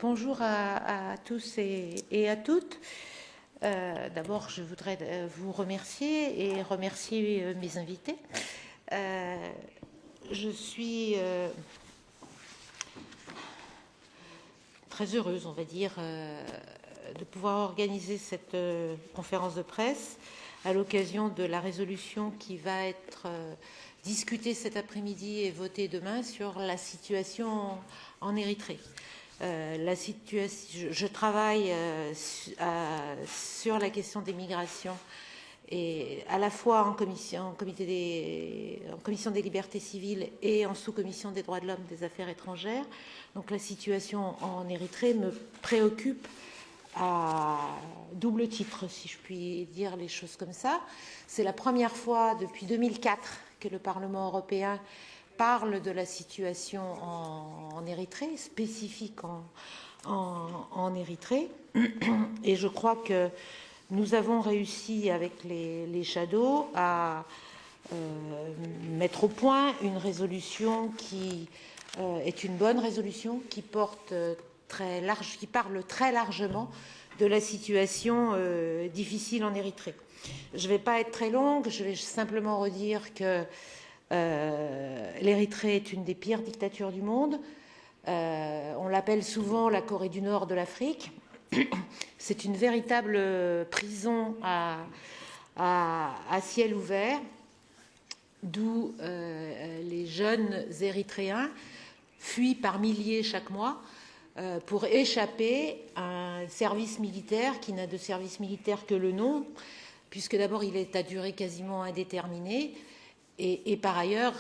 Bonjour à tous et à toutes. D'abord, je voudrais vous remercier et remercier mes invités. Je suis très heureuse, on va dire, de pouvoir organiser cette conférence de presse à l'occasion de la résolution qui va être discutée cet après-midi et votée demain sur la situation en Érythrée. Je travaille sur la question des migrations et à la fois en commission des libertés civiles et en sous-commission des droits de l'homme des affaires étrangères. Donc la situation en Érythrée me préoccupe à double titre, si je puis dire les choses comme ça. C'est la première fois depuis 2004 que le Parlement européen parle de la situation en Érythrée, spécifique en Érythrée. Et je crois que nous avons réussi avec les Shadows à mettre au point une résolution qui est une bonne résolution, qui porte qui parle très largement de la situation difficile en Érythrée. Je ne vais pas être très longue, je vais simplement redire que l'Érythrée est une des pires dictatures du monde. On l'appelle souvent la Corée du Nord de l'Afrique. C'est une véritable prison à ciel ouvert, d'où les jeunes Érythréens fuient par milliers chaque mois pour échapper à un service militaire qui n'a de service militaire que le nom, puisque d'abord il est à durée quasiment indéterminée, et par ailleurs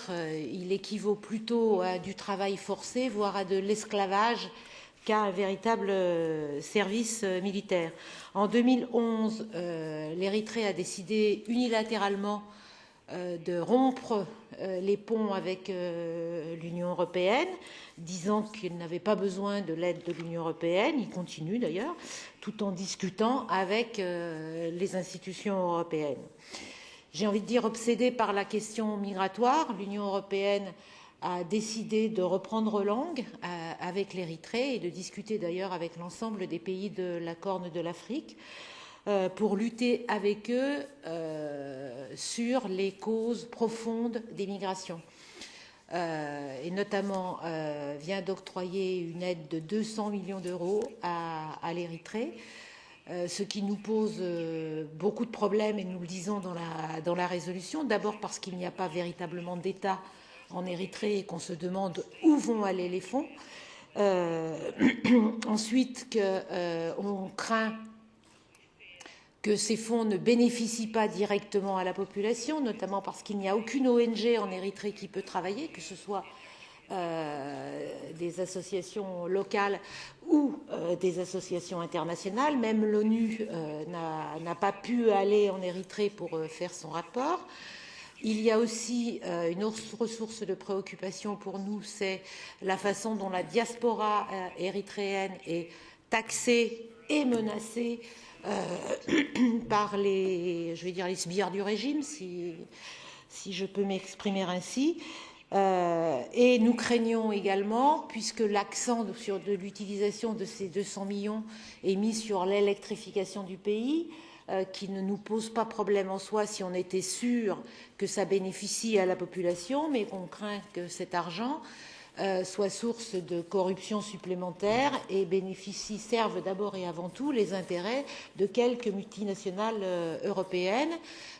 il équivaut plutôt à du travail forcé, voire à de l'esclavage, qu'à un véritable service militaire. En 2011, l'Érythrée a décidé unilatéralement de rompre les ponts avec l'Union européenne, disant qu'il n'avait pas besoin de l'aide de l'Union européenne. Il continue d'ailleurs, tout en discutant avec les institutions européennes. J'ai envie de dire obsédé par la question migratoire, l'Union européenne a décidé de reprendre langue avec l'Érythrée et de discuter d'ailleurs avec l'ensemble des pays de la Corne de l'Afrique pour lutter avec eux sur les causes profondes des migrations. Et notamment vient d'octroyer une aide de 200 millions d'euros à l'Érythrée, ce qui nous pose beaucoup de problèmes, et nous le disons dans la résolution. D'abord parce qu'il n'y a pas véritablement d'État en Érythrée et qu'on se demande où vont aller les fonds. Ensuite, qu'on craint que ces fonds ne bénéficient pas directement à la population, notamment parce qu'il n'y a aucune ONG en Érythrée qui peut travailler, que ce soit des associations locales ou des associations internationales. Même l'ONU n'a pas pu aller en Érythrée pour faire son rapport. Il y a aussi une autre source de préoccupation pour nous, c'est la façon dont la diaspora érythréenne est taxée et menacée par les sbires du régime, si je peux m'exprimer ainsi. Et nous craignons également, puisque l'accent de l'utilisation de ces 200 millions est mis sur l'électrification du pays, qui ne nous pose pas problème en soi si on était sûr que ça bénéficie à la population, mais qu'on craint que cet argent soit source de corruption supplémentaire et serve d'abord et avant tout les intérêts de quelques multinationales européennes.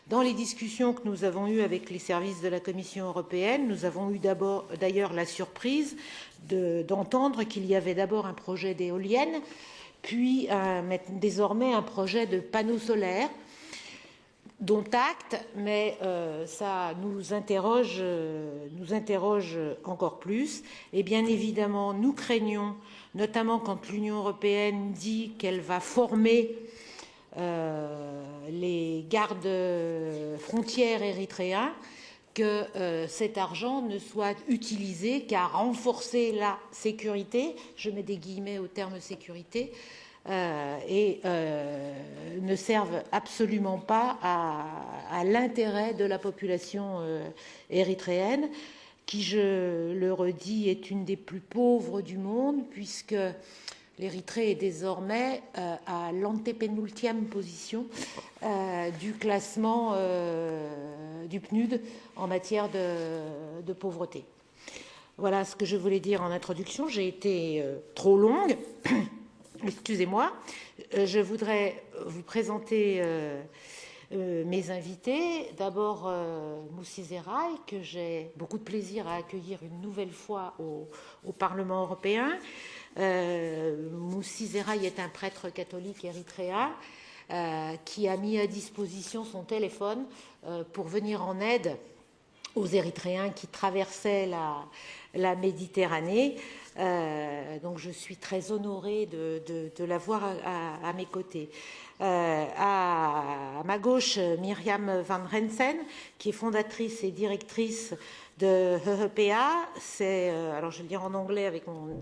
Dans les discussions que nous avons eues avec les services de la Commission européenne, nous avons eu d'ailleurs la surprise d'entendre qu'il y avait d'abord un projet d'éoliennes, puis désormais un projet de panneaux solaires, dont acte, mais ça nous interroge encore plus. Et bien évidemment, nous craignons, notamment quand l'Union européenne dit qu'elle va former les gardes frontières érythréens, que cet argent ne soit utilisé qu'à renforcer la sécurité, je mets des guillemets au terme sécurité, et ne servent absolument pas à l'intérêt de la population érythréenne, qui, je le redis, est une des plus pauvres du monde, puisque l'Érythrée est désormais à l'antépénultième position du classement du PNUD en matière de pauvreté. Voilà ce que je voulais dire en introduction. J'ai été trop longue. Excusez-moi. Je voudrais vous présenter mes invités. D'abord, Moussi Zeraï, que j'ai beaucoup de plaisir à accueillir une nouvelle fois au Parlement européen. Moussi Zeraï est un prêtre catholique érythréen qui a mis à disposition son téléphone pour venir en aide aux Érythréens qui traversaient la Méditerranée. Donc je suis très honorée de l'avoir à mes côtés. À ma gauche, Myriam Van Rensen, qui est fondatrice et directrice de EEPA, c'est, alors je vais le dire en anglais avec mon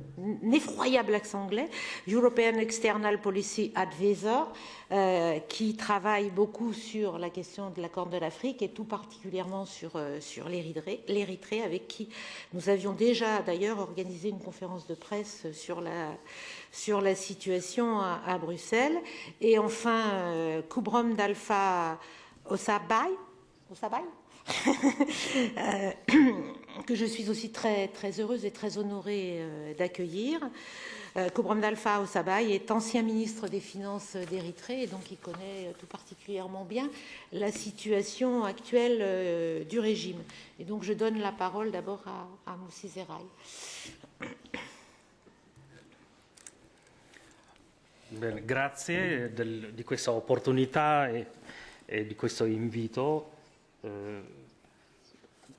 effroyable accent anglais, European External Policy Advisor, qui travaille beaucoup sur la question de la Corne de l'Afrique et tout particulièrement sur l'Érythrée, avec qui nous avions déjà d'ailleurs organisé une conférence de presse sur la situation à Bruxelles. Et enfin, Kubrom Dalfa Osabai, que je suis aussi très, très heureuse et très honorée d'accueillir. Kubrom Dalfa Osabai est ancien ministre des Finances d'Érythrée et donc il connaît tout particulièrement bien la situation actuelle du régime. Et donc je donne la parole d'abord à Moussi Zeraï. Bene, grazie di questa opportunità e di questo invito.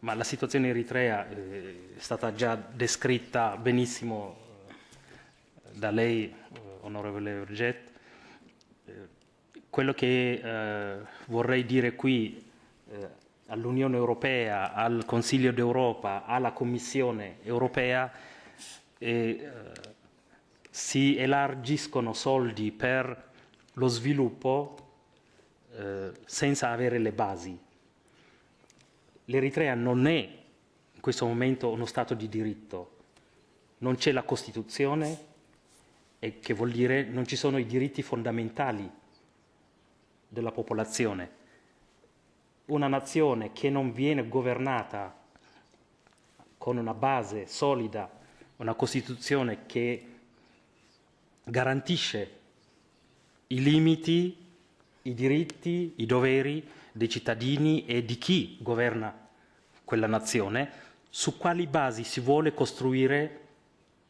Ma la situazione eritrea è stata già descritta benissimo da lei, onorevole Urget. Quello che vorrei dire qui all'Unione Europea, al Consiglio d'Europa, alla Commissione Europea, si elargiscono soldi per lo sviluppo senza avere le basi. L'Eritrea non è in questo momento uno Stato di diritto, non c'è la Costituzione, e che vuol dire non ci sono i diritti fondamentali della popolazione. Una nazione che non viene governata con una base solida, una Costituzione che garantisce i limiti, i diritti, i doveri dei cittadini e di chi governa quella nazione, su quali basi si vuole costruire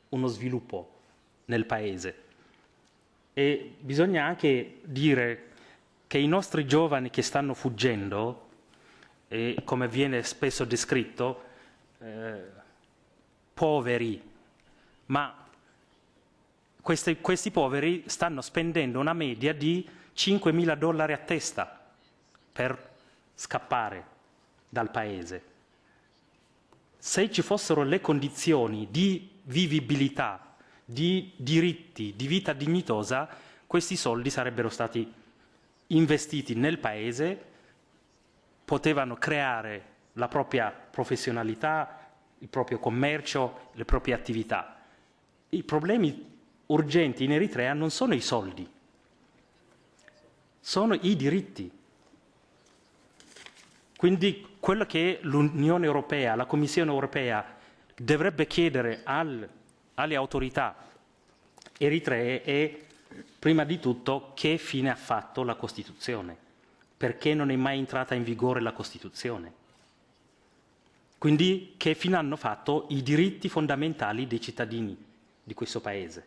uno sviluppo nel Paese. E bisogna anche dire che i nostri giovani che stanno fuggendo, e come viene spesso descritto, poveri, ma questi poveri stanno spendendo una media di $5.000 a testa per scappare dal Paese. Se ci fossero le condizioni di vivibilità, di diritti, di vita dignitosa, questi soldi sarebbero stati investiti nel Paese, potevano creare la propria professionalità, il proprio commercio, le proprie attività. I problemi urgenti in Eritrea non sono i soldi, sono i diritti. Quindi quello che l'Unione Europea, la Commissione Europea dovrebbe chiedere alle autorità eritree è prima di tutto che fine ha fatto la Costituzione, perché non è mai entrata in vigore la Costituzione. Quindi che fine hanno fatto i diritti fondamentali dei cittadini di questo Paese.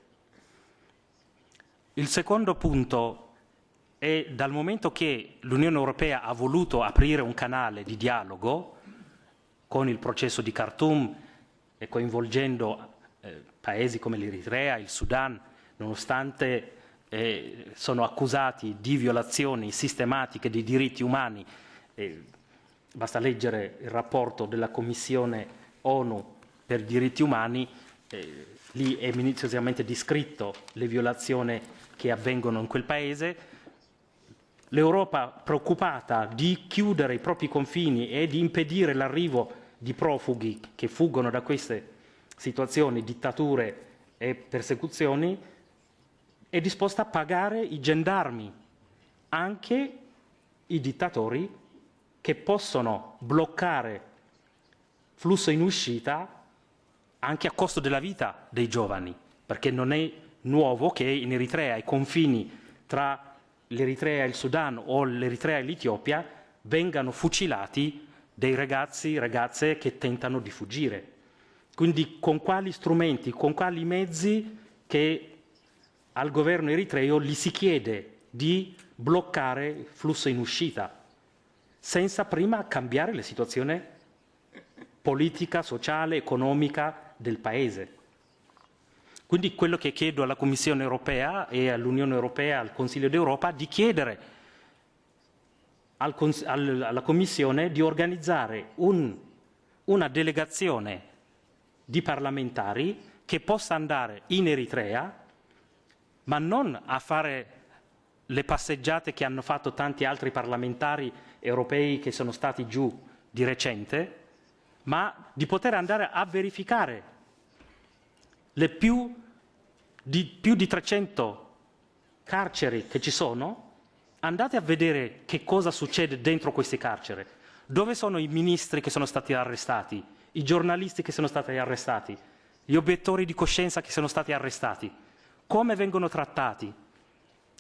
Il secondo punto è, dal momento che l'Unione Europea ha voluto aprire un canale di dialogo con il processo di Khartoum e coinvolgendo paesi come l'Eritrea, il Sudan, nonostante sono accusati di violazioni sistematiche dei diritti umani, basta leggere il rapporto della Commissione ONU per i diritti umani, lì è minuziosamente descritto le violazioni che avvengono in quel Paese. L'Europa, preoccupata di chiudere i propri confini e di impedire l'arrivo di profughi che fuggono da queste situazioni, dittature e persecuzioni, è disposta a pagare i gendarmi, anche i dittatori che possono bloccare flusso in uscita anche a costo della vita dei giovani, perché non è nuovo che in Eritrea ai confini tra l'Eritrea e il Sudan o l'Eritrea e l'Etiopia vengano fucilati dei ragazzi, ragazze che tentano di fuggire. Quindi con quali strumenti, con quali mezzi che al governo eritreo gli si chiede di bloccare il flusso in uscita, senza prima cambiare la situazione politica, sociale, economica del Paese. Quindi quello che chiedo alla Commissione europea e all'Unione europea, al Consiglio d'Europa, di chiedere alla Commissione di organizzare una delegazione di parlamentari che possa andare in Eritrea, ma non a fare le passeggiate che hanno fatto tanti altri parlamentari europei che sono stati giù di recente, ma di poter andare a verificare le più di 300 carceri che ci sono. Andate a vedere che cosa succede dentro queste carceri. Dove sono i ministri che sono stati arrestati, i giornalisti che sono stati arrestati, gli obiettori di coscienza che sono stati arrestati, come vengono trattati,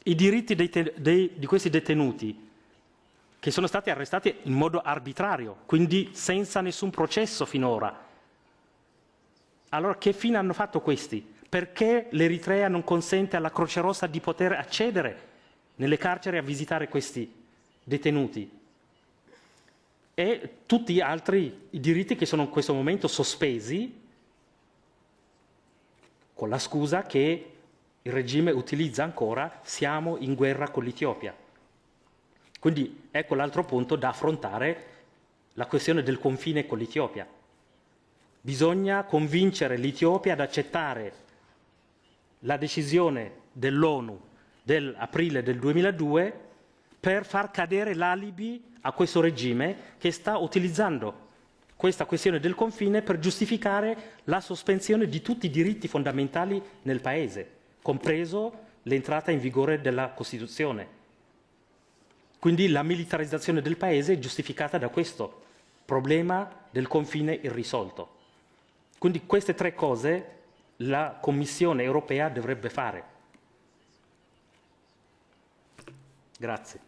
i diritti di questi detenuti che sono stati arrestati in modo arbitrario, quindi senza nessun processo finora. Allora che fine hanno fatto questi? Perché l'Eritrea non consente alla Croce Rossa di poter accedere nelle carceri a visitare questi detenuti? E tutti gli altri diritti che sono in questo momento sospesi, con la scusa che il regime utilizza ancora, siamo in guerra con l'Etiopia. Quindi ecco l'altro punto da affrontare, la questione del confine con l'Etiopia. Bisogna convincere l'Etiopia ad accettare la decisione dell'ONU dell'aprile del 2002 per far cadere l'alibi a questo regime che sta utilizzando questa questione del confine per giustificare la sospensione di tutti i diritti fondamentali nel Paese, compreso l'entrata in vigore della Costituzione. Quindi la militarizzazione del Paese è giustificata da questo problema del confine irrisolto. Quindi queste tre cose la Commissione europea dovrebbe fare. Grazie.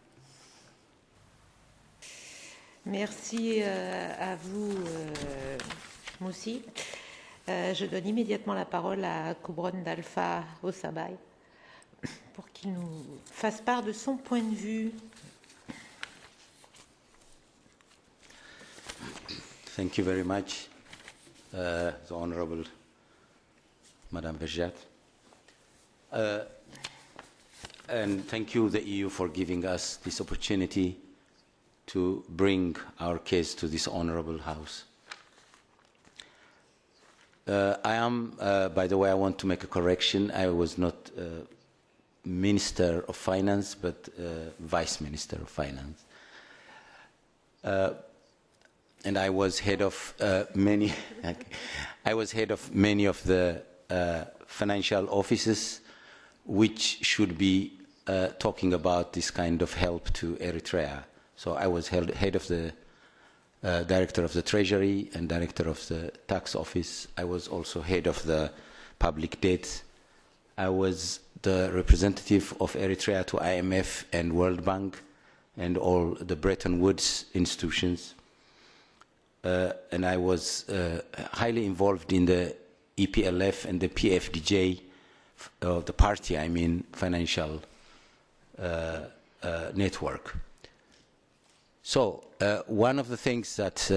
Merci à vous, Moussi. Je donne immédiatement la parole à Kobron d'Alpha Osabai pour qu'il nous fasse part de son point de vue. Thank you very much, the Honorable Madame Vergiat. And thank you, the EU, for giving us this opportunity to bring our case to this honorable House. I am, by the way, I want to make a correction. I was not Minister of Finance, but Vice Minister of Finance. And I was head of many of the financial offices which should be talking about this kind of help to Eritrea. So I was head of the Director of the Treasury and Director of the Tax Office. I was also head of the public debt. I was the representative of Eritrea to IMF and World Bank and all the Bretton Woods institutions. And I was highly involved in the EPLF and the PFDJ, the party, I mean, financial network. So one of the things that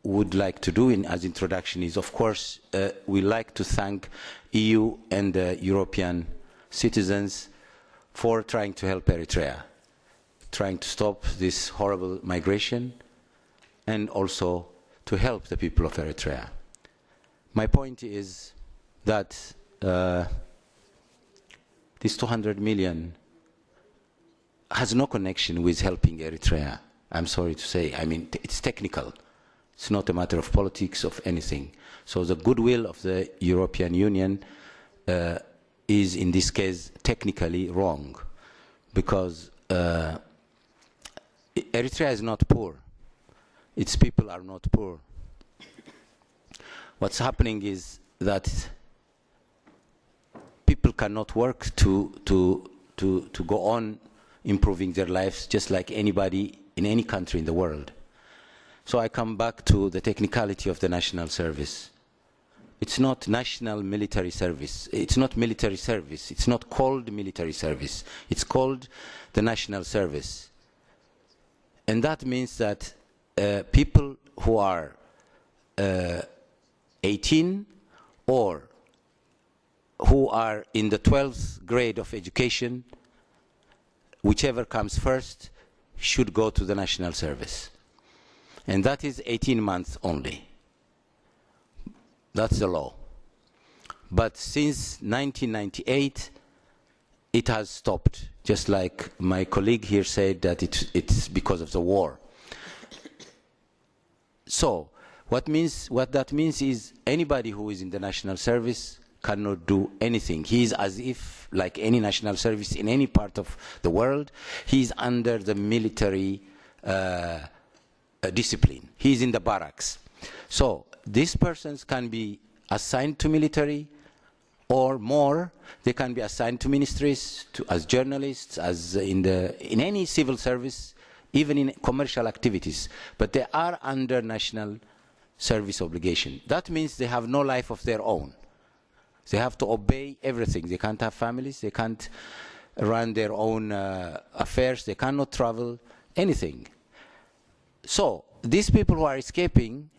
would like to do as introduction is, of course, we like to thank EU and European citizens for trying to help Eritrea, trying to stop this horrible migration, and also to help the people of Eritrea. My point is that this 200 million has no connection with helping Eritrea. I'm sorry to say. I mean, it's technical. It's not a matter of politics, of anything. So the goodwill of the European Union is, in this case, technically wrong, because Eritrea is not poor. Its people are not poor. What's happening is that people cannot work to go on improving their lives just like anybody in any country in the world. So I come back to the technicality of the national service. It's not national military service. It's not military service. It's not called military service. It's called the national service. And that means that people who are 18 or who are in the 12th grade of education, whichever comes first, should go to the national service. And that is 18 months only. That's the law. But since 1998, it has stopped, just like my colleague here said that it's because of the war. So what that means is anybody who is in the national service cannot do anything. He is as if, like any national service in any part of the world, he is under the military discipline. He is in the barracks. So these persons can be assigned to military, or more, they can be assigned to ministries, as journalists, as in any civil service, even in commercial activities. But they are under national service obligation. That means they have no life of their own. They have to obey everything. They can't have families. They can't run their own affairs. They cannot travel, anything. So these people who are escaping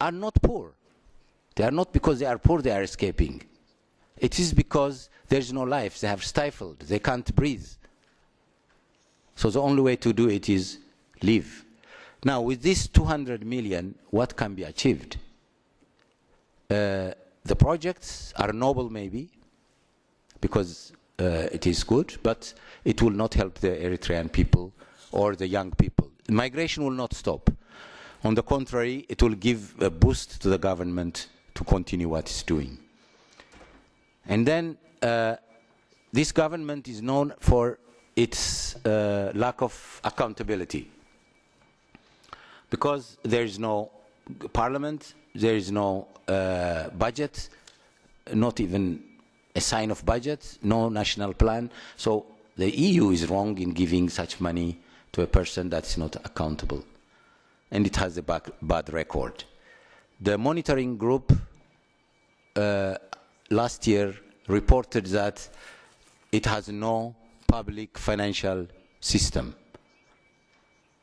are not poor. They are not because they are poor they are escaping. It is because there is no life. They have stifled. They can't breathe. So the only way to do it is leave. Now, with this 200 million, what can be achieved? The projects are noble, maybe, because it is good, but it will not help the Eritrean people or the young people. Migration will not stop. On the contrary, it will give a boost to the government to continue what it's doing. And then this government is known for its lack of accountability, because there is no parliament, there is no budget, not even a sign of budget, no national plan. So the EU is wrong in giving such money to a person that's not accountable. And it has a bad record. The monitoring group last year reported that it has no public financial system.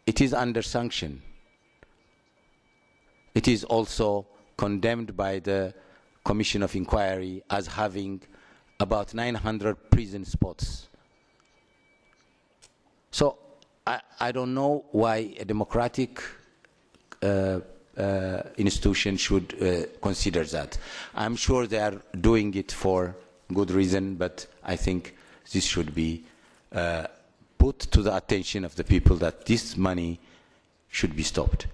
It is under sanction. It is also condemned by the Commission of Inquiry as having about 900 prison spots. So I don't know why a democratic institution should consider that. I'm sure they are doing it for good reason, but I think this should be put to the attention of the people that this money should be stopped.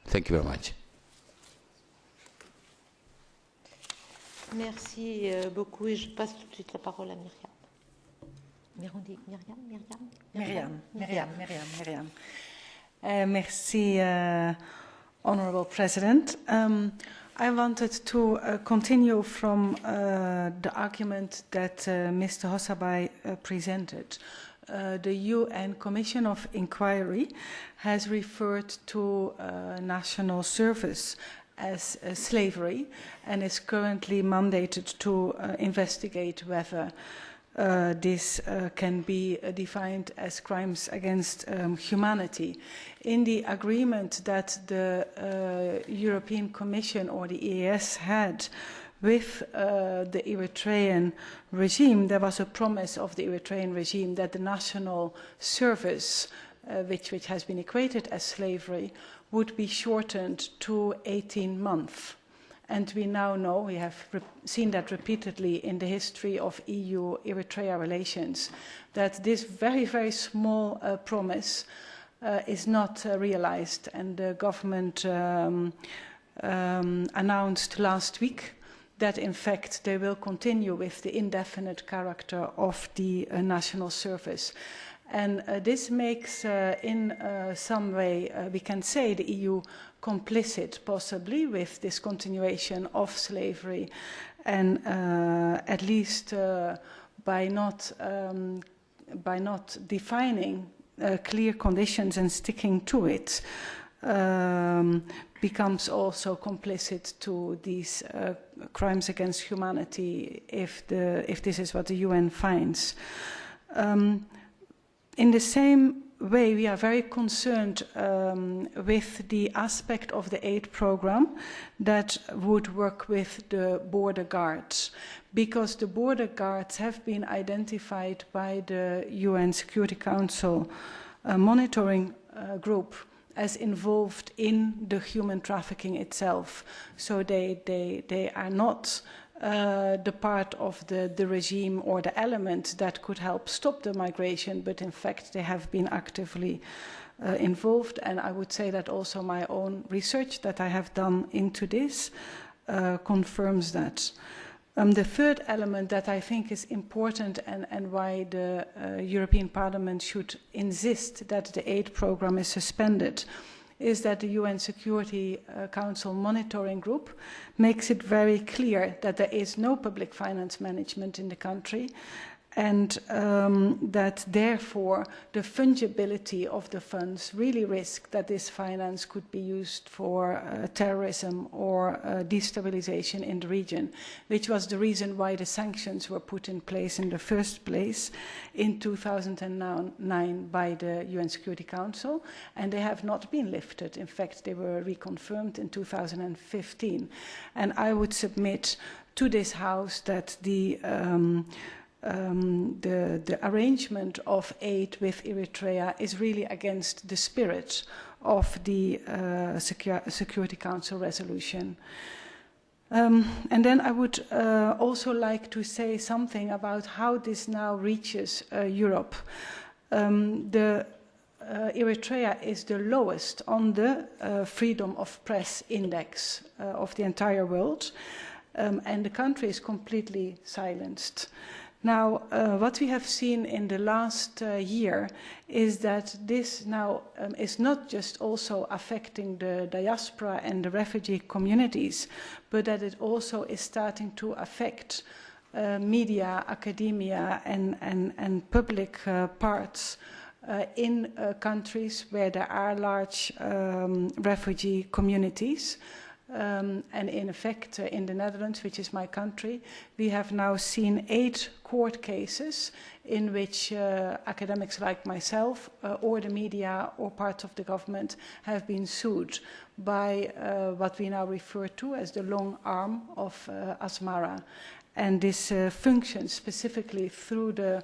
Thank you very much. Merci beaucoup et je passe tout de suite la parole à Myriam. Merci, Honourable President. I wanted to continue from the argument that Mr. Hossabay presented. The UN Commission of Inquiry has referred to national service as slavery and is currently mandated to investigate whether this can be defined as crimes against humanity. In the agreement that the European Commission or the EAS had with the Eritrean regime, there was a promise of the Eritrean regime that the national service, which has been equated as slavery, would be shortened to 18 months. And we now know, we have seen that repeatedly in the history of EU-Eritrea relations, that this very, very small promise is not realized, and the government announced last week that in fact they will continue with the indefinite character of the national service. And this makes, in some way, we can say the EU complicit possibly with this continuation of slavery, and at least by not defining clear conditions and sticking to it, becomes also complicit to these crimes against humanity if this is what the UN finds. In the same way, we are very concerned with the aspect of the aid program that would work with the border guards, because the border guards have been identified by the UN Security Council monitoring group as involved in the human trafficking itself. So they are not the part of the regime or the element that could help stop the migration, but in fact they have been actively involved. And I would say that also my own research that I have done into this confirms that. The third element that I think is important, and why the European Parliament should insist that the aid program is suspended, is that the UN Security Council monitoring group makes it very clear that there is no public finance management in the country, and that therefore the fungibility of the funds really risk that this finance could be used for terrorism or destabilization in the region, which was the reason why the sanctions were put in place in the first place in 2009 by the UN Security Council, and they have not been lifted. In fact, they were reconfirmed in 2015. And I would submit to this House that the arrangement of aid with Eritrea is really against the spirit of the Security Council resolution. And then I would also like to say something about how this now reaches Europe. Eritrea is the lowest on the freedom of press index of the entire world, and the country is completely silenced. Now, what we have seen in the last year is that this now is not just also affecting the diaspora and the refugee communities, but that it also is starting to affect media, academia, and public parts in countries where there are large refugee communities. And in effect, in the Netherlands, which is my country, we have now seen 8 court cases in which academics like myself or the media or parts of the government have been sued by what we now refer to as the long arm of Asmara. And this functions specifically through the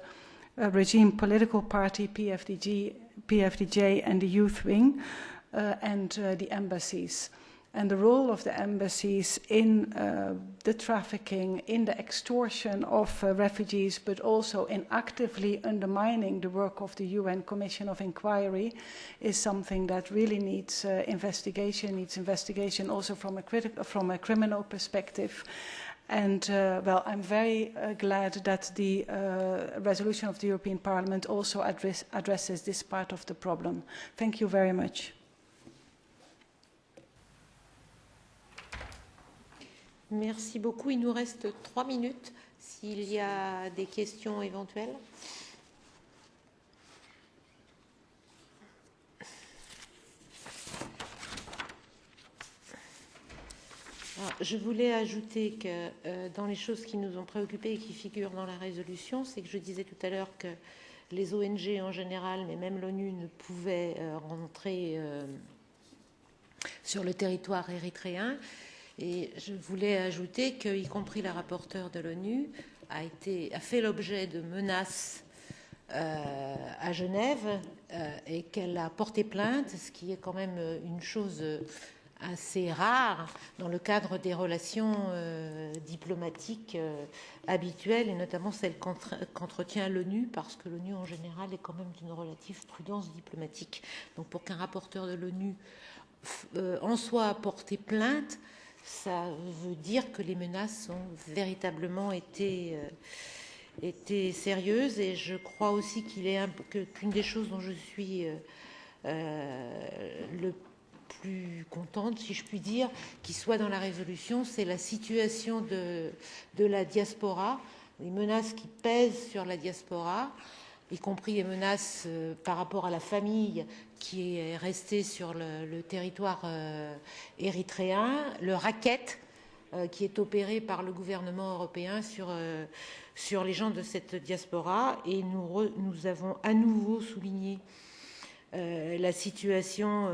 regime political party PFDJ and the youth wing and the embassies. And the role of the embassies in the trafficking, in the extortion of refugees, but also in actively undermining the work of the UN Commission of Inquiry is something that really needs investigation also from a criminal perspective. And, well, I'm very glad that the resolution of the European Parliament also addresses this part of the problem. Thank you very much. Merci beaucoup. Il nous reste 3 minutes s'il y a des questions éventuelles. Alors, je voulais ajouter que dans les choses qui nous ont préoccupés et qui figurent dans la résolution, c'est que je disais tout à l'heure que les ONG en général, mais même l'ONU, ne pouvaient rentrer sur le territoire érythréen. Et je voulais ajouter que, y compris la rapporteure de l'ONU, a fait l'objet de menaces à Genève et qu'elle a porté plainte, ce qui est quand même une chose assez rare dans le cadre des relations diplomatiques habituelles, et notamment celles qu'entretient l'ONU, parce que l'ONU en général est quand même d'une relative prudence diplomatique. Donc pour qu'un rapporteur de l'ONU en soit à porter plainte, ça veut dire que les menaces ont véritablement été sérieuses. Et je crois aussi qu'une des choses dont je suis le plus contente, si je puis dire, qui soit dans la résolution, c'est la situation de la diaspora, les menaces qui pèsent sur la diaspora, y compris les menaces par rapport à la famille qui est restée sur le territoire érythréen, le racket qui est opéré par le gouvernement européen sur les gens de cette diaspora. Et nous avons à nouveau souligné la situation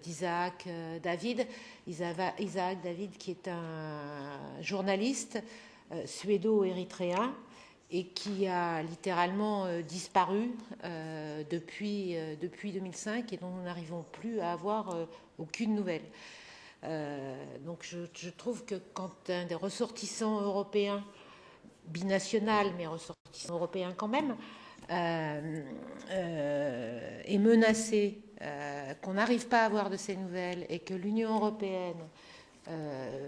d'Isaac David. Isaac David, qui est un journaliste suédo-érythréen et qui a littéralement disparu depuis 2005 et dont nous n'arrivons plus à avoir aucune nouvelle. Donc je trouve que quand un des ressortissants européens, binational mais ressortissant européen quand même, est menacé, qu'on n'arrive pas à avoir de ces nouvelles et que l'Union européenne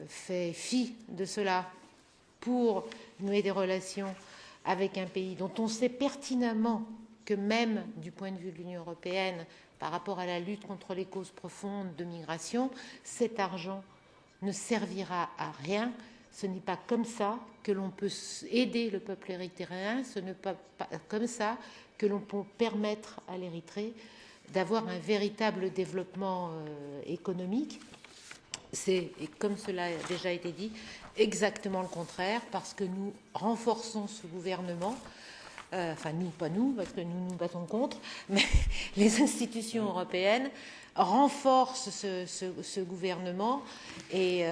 fait fi de cela pour nouer des relations avec un pays dont on sait pertinemment que même du point de vue de l'Union européenne, par rapport à la lutte contre les causes profondes de migration, cet argent ne servira à rien. Ce n'est pas comme ça que l'on peut aider le peuple érythréen, ce n'est pas comme ça que l'on peut permettre à l'Érythrée d'avoir un véritable développement économique. C'est, et comme cela a déjà été dit, exactement le contraire, parce que nous renforçons ce gouvernement, enfin nous, pas nous, parce que nous nous battons contre, mais les institutions européennes renforcent ce gouvernement et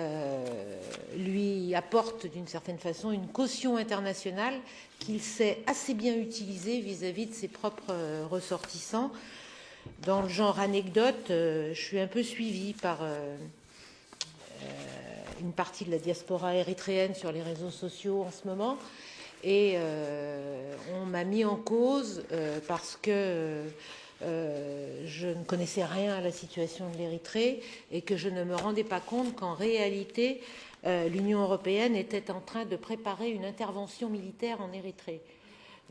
lui apportent d'une certaine façon une caution internationale qu'il sait assez bien utiliser vis-à-vis de ses propres ressortissants. Dans le genre anecdote, je suis un peu suivie par une partie de la diaspora érythréenne sur les réseaux sociaux en ce moment, et on m'a mis en cause parce que je ne connaissais rien à la situation de l'Érythrée et que je ne me rendais pas compte qu'en réalité l'Union européenne était en train de préparer une intervention militaire en Érythrée.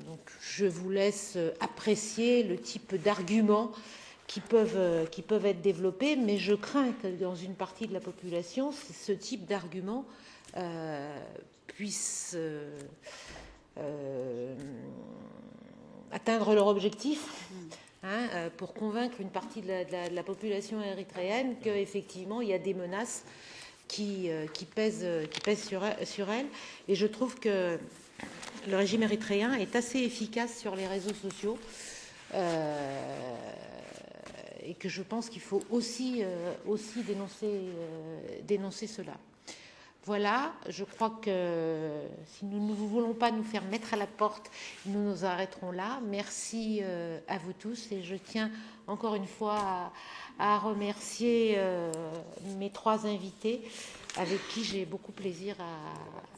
Donc je vous laisse apprécier le type d'arguments qui peuvent être développés, mais je crains que dans une partie de la population, ce type d'argument puisse atteindre leur objectif, pour convaincre une partie de la population érythréenne qu'effectivement il y a des menaces qui pèsent sur elle. Et je trouve que le régime érythréen est assez efficace sur les réseaux sociaux. Et que je pense qu'il faut aussi dénoncer cela. Voilà, je crois que si nous ne voulons pas nous faire mettre à la porte, nous nous arrêterons là. Merci à vous tous, et je tiens encore une fois à remercier mes trois invités avec qui j'ai beaucoup plaisir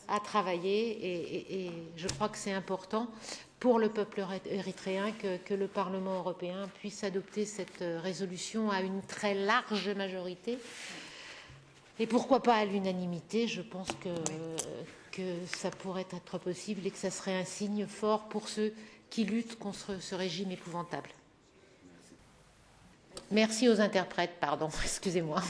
à travailler, et je crois que c'est important pour le peuple érythréen que le Parlement européen puisse adopter cette résolution à une très large majorité, et pourquoi pas à l'unanimité. Je pense que ça pourrait être possible et que ça serait un signe fort pour ceux qui luttent contre ce régime épouvantable. Merci aux interprètes, pardon, excusez-moi.